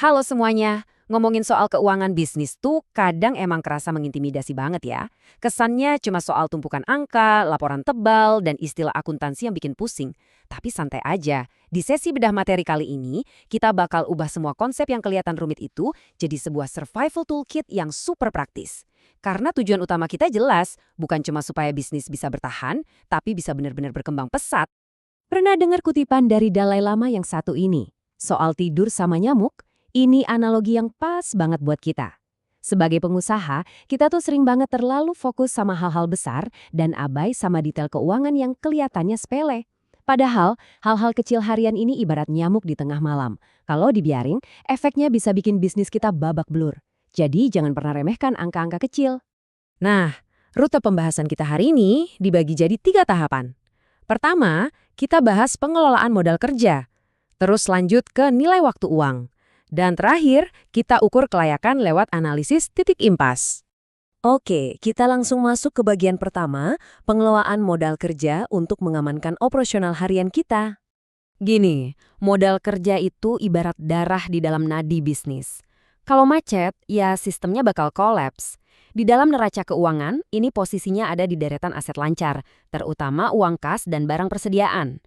Halo semuanya, ngomongin soal keuangan bisnis tuh kadang emang kerasa mengintimidasi banget ya. Kesannya cuma soal tumpukan angka, laporan tebal, dan istilah akuntansi yang bikin pusing. Tapi santai aja, di sesi bedah materi kali ini, kita bakal ubah semua konsep yang kelihatan rumit itu jadi sebuah survival toolkit yang super praktis. Karena tujuan utama kita jelas, bukan cuma supaya bisnis bisa bertahan, tapi bisa benar-benar berkembang pesat. Pernah dengar kutipan dari Dalai Lama yang satu ini? Soal tidur sama nyamuk? Ini analogi yang pas banget buat kita. Sebagai pengusaha, kita tuh sering banget terlalu fokus sama hal-hal besar dan abai sama detail keuangan yang kelihatannya sepele. Padahal, hal-hal kecil harian ini ibarat nyamuk di tengah malam. Kalau dibiarin, efeknya bisa bikin bisnis kita babak belur. Jadi jangan pernah remehkan angka-angka kecil. Nah, rute pembahasan kita hari ini dibagi jadi 3 tahapan. Pertama, kita bahas pengelolaan modal kerja. Terus lanjut ke nilai waktu uang. Dan terakhir, kita ukur kelayakan lewat analisis titik impas. Oke, kita langsung masuk ke bagian pertama, pengelolaan modal kerja untuk mengamankan operasional harian kita. Gini, modal kerja itu ibarat darah di dalam nadi bisnis. Kalau macet, ya sistemnya bakal kolaps. Di dalam neraca keuangan, ini posisinya ada di deretan aset lancar, terutama uang kas dan barang persediaan.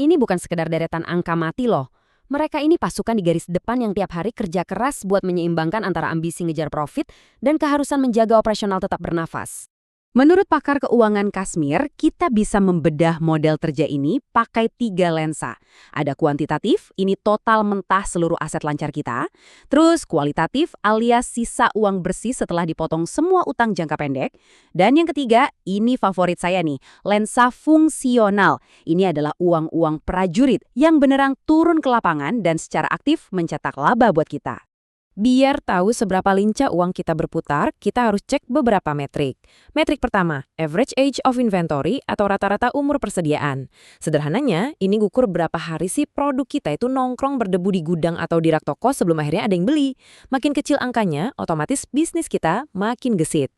Ini bukan sekedar deretan angka mati loh. Mereka ini pasukan di garis depan yang tiap hari kerja keras buat menyeimbangkan antara ambisi ngejar profit dan keharusan menjaga operasional tetap bernafas. Menurut pakar keuangan Kasmir, kita bisa membedah model kerja ini pakai 3 lensa. Ada kuantitatif, ini total mentah seluruh aset lancar kita. Terus kualitatif alias sisa uang bersih setelah dipotong semua utang jangka pendek. Dan yang ketiga, ini favorit saya nih, lensa fungsional. Ini adalah uang-uang prajurit yang beneran turun ke lapangan dan secara aktif mencetak laba buat kita. Biar tahu seberapa lincah uang kita berputar, kita harus cek beberapa metrik. Metrik pertama, average age of inventory atau rata-rata umur persediaan. Sederhananya, ini ngukur berapa hari sih produk kita itu nongkrong berdebu di gudang atau di rak toko sebelum akhirnya ada yang beli. Makin kecil angkanya, otomatis bisnis kita makin gesit.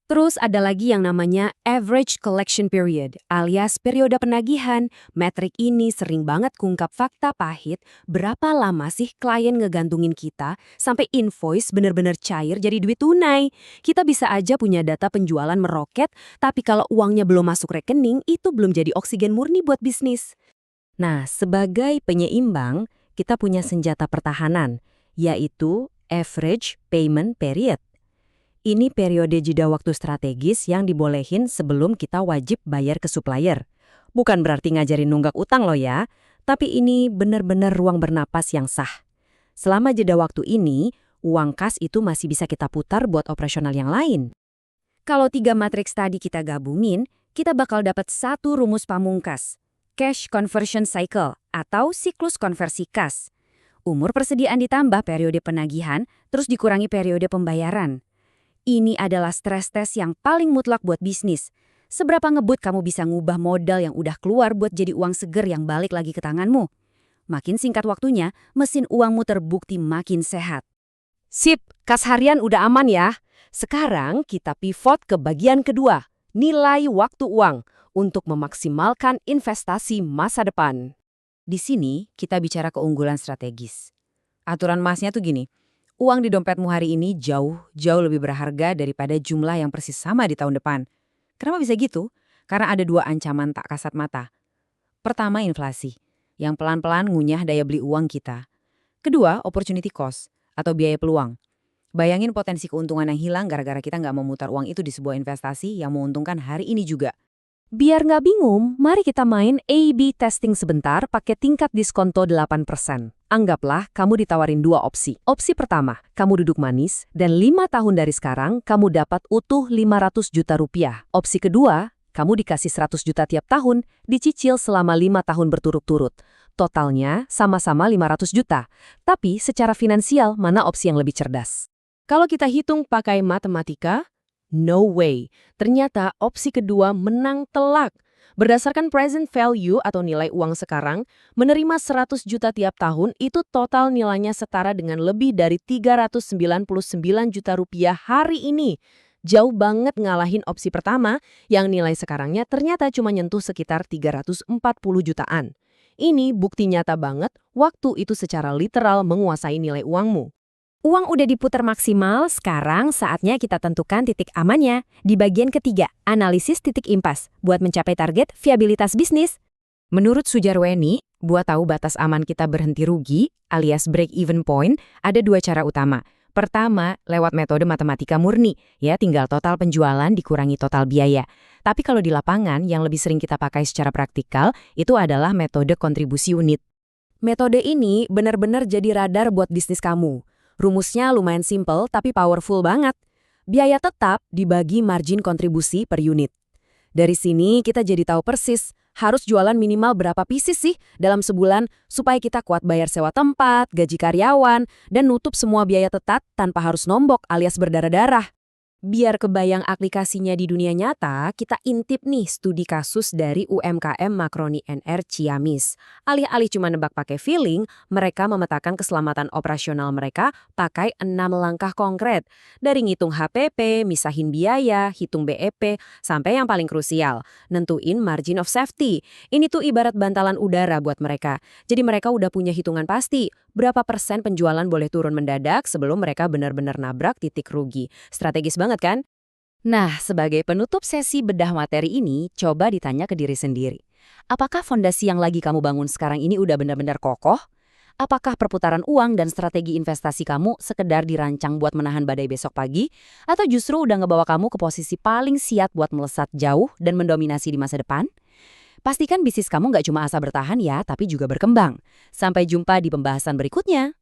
Terus ada lagi yang namanya average collection period, alias periode penagihan. Metrik ini sering banget kungkap fakta pahit berapa lama sih klien ngegantungin kita sampai invoice bener-bener cair jadi duit tunai. Kita bisa aja punya data penjualan meroket, tapi kalau uangnya belum masuk rekening, itu belum jadi oksigen murni buat bisnis. Nah, sebagai penyeimbang, kita punya senjata pertahanan, yaitu average payment period. Ini periode jeda waktu strategis yang dibolehin sebelum kita wajib bayar ke supplier. Bukan berarti ngajarin nunggak utang loh ya, tapi ini benar-benar ruang bernapas yang sah. Selama jeda waktu ini, uang kas itu masih bisa kita putar buat operasional yang lain. Kalau 3 matriks tadi kita gabungin, kita bakal dapat satu rumus pamungkas, cash conversion cycle atau siklus konversi kas. Umur persediaan ditambah periode penagihan, terus dikurangi periode pembayaran. Ini adalah stres tes yang paling mutlak buat bisnis. Seberapa ngebut kamu bisa ngubah modal yang udah keluar buat jadi uang seger yang balik lagi ke tanganmu? Makin singkat waktunya, mesin uangmu terbukti makin sehat. Sip, kas harian udah aman ya. Sekarang kita pivot ke bagian kedua, nilai waktu uang untuk memaksimalkan investasi masa depan. Di sini kita bicara keunggulan strategis. Aturan masnya tuh gini. Uang di dompetmu hari ini jauh lebih berharga daripada jumlah yang persis sama di tahun depan. Kenapa bisa gitu? Karena ada 2 ancaman tak kasat mata. Pertama, inflasi, yang pelan-pelan ngunyah daya beli uang kita. Kedua, opportunity cost, atau biaya peluang. Bayangin potensi keuntungan yang hilang gara-gara kita nggak memutar uang itu di sebuah investasi yang menguntungkan hari ini juga. Biar nggak bingung, mari kita main A/B testing sebentar pakai tingkat diskonto 8%. Anggaplah kamu ditawarin 2 opsi. Opsi pertama, kamu duduk manis dan 5 tahun dari sekarang kamu dapat utuh 500 juta rupiah. Opsi kedua, kamu dikasih 100 juta tiap tahun, dicicil selama 5 tahun berturut-turut. Totalnya sama-sama 500 juta. Tapi secara finansial, mana opsi yang lebih cerdas? Kalau kita hitung pakai matematika, no way. Ternyata opsi kedua menang telak. Berdasarkan present value atau nilai uang sekarang, menerima 100 juta tiap tahun itu total nilainya setara dengan lebih dari 399 juta rupiah hari ini. Jauh banget ngalahin opsi pertama yang nilai sekarangnya ternyata cuma nyentuh sekitar 340 jutaan. Ini bukti nyata banget waktu itu secara literal menguasai nilai uangmu. Uang udah diputar maksimal, sekarang saatnya kita tentukan titik amannya. Di bagian ketiga, analisis titik impas buat mencapai target viabilitas bisnis. Menurut Sujarweni, buat tahu batas aman kita berhenti rugi, alias break-even point, ada dua cara utama. Pertama, lewat metode matematika murni, ya tinggal total penjualan dikurangi total biaya. Tapi kalau di lapangan, yang lebih sering kita pakai secara praktikal, itu adalah metode kontribusi unit. Metode ini benar-benar jadi radar buat bisnis kamu. Rumusnya lumayan simple tapi powerful banget. Biaya tetap dibagi margin kontribusi per unit. Dari sini kita jadi tahu persis harus jualan minimal berapa pieces sih dalam sebulan supaya kita kuat bayar sewa tempat, gaji karyawan, dan nutup semua biaya tetap tanpa harus nombok alias berdarah-darah. Biar kebayang aplikasinya di dunia nyata, kita intip nih studi kasus dari UMKM Makroni NR Ciamis. Alih-alih cuma nebak pakai feeling, mereka memetakan keselamatan operasional mereka pakai 6 langkah konkret. Dari ngitung HPP, misahin biaya, hitung BEP, sampai yang paling krusial, nentuin margin of safety. Ini tuh ibarat bantalan udara buat mereka. Jadi mereka udah punya hitungan pasti, berapa persen penjualan boleh turun mendadak sebelum mereka benar-benar nabrak titik rugi. Strategis banget kan? Nah, sebagai penutup sesi bedah materi ini, coba ditanya ke diri sendiri. Apakah fondasi yang lagi kamu bangun sekarang ini udah benar-benar kokoh? Apakah perputaran uang dan strategi investasi kamu sekedar dirancang buat menahan badai besok pagi? Atau justru udah ngebawa kamu ke posisi paling siap buat melesat jauh dan mendominasi di masa depan? Pastikan bisnis kamu nggak cuma asal bertahan ya, tapi juga berkembang. Sampai jumpa di pembahasan berikutnya.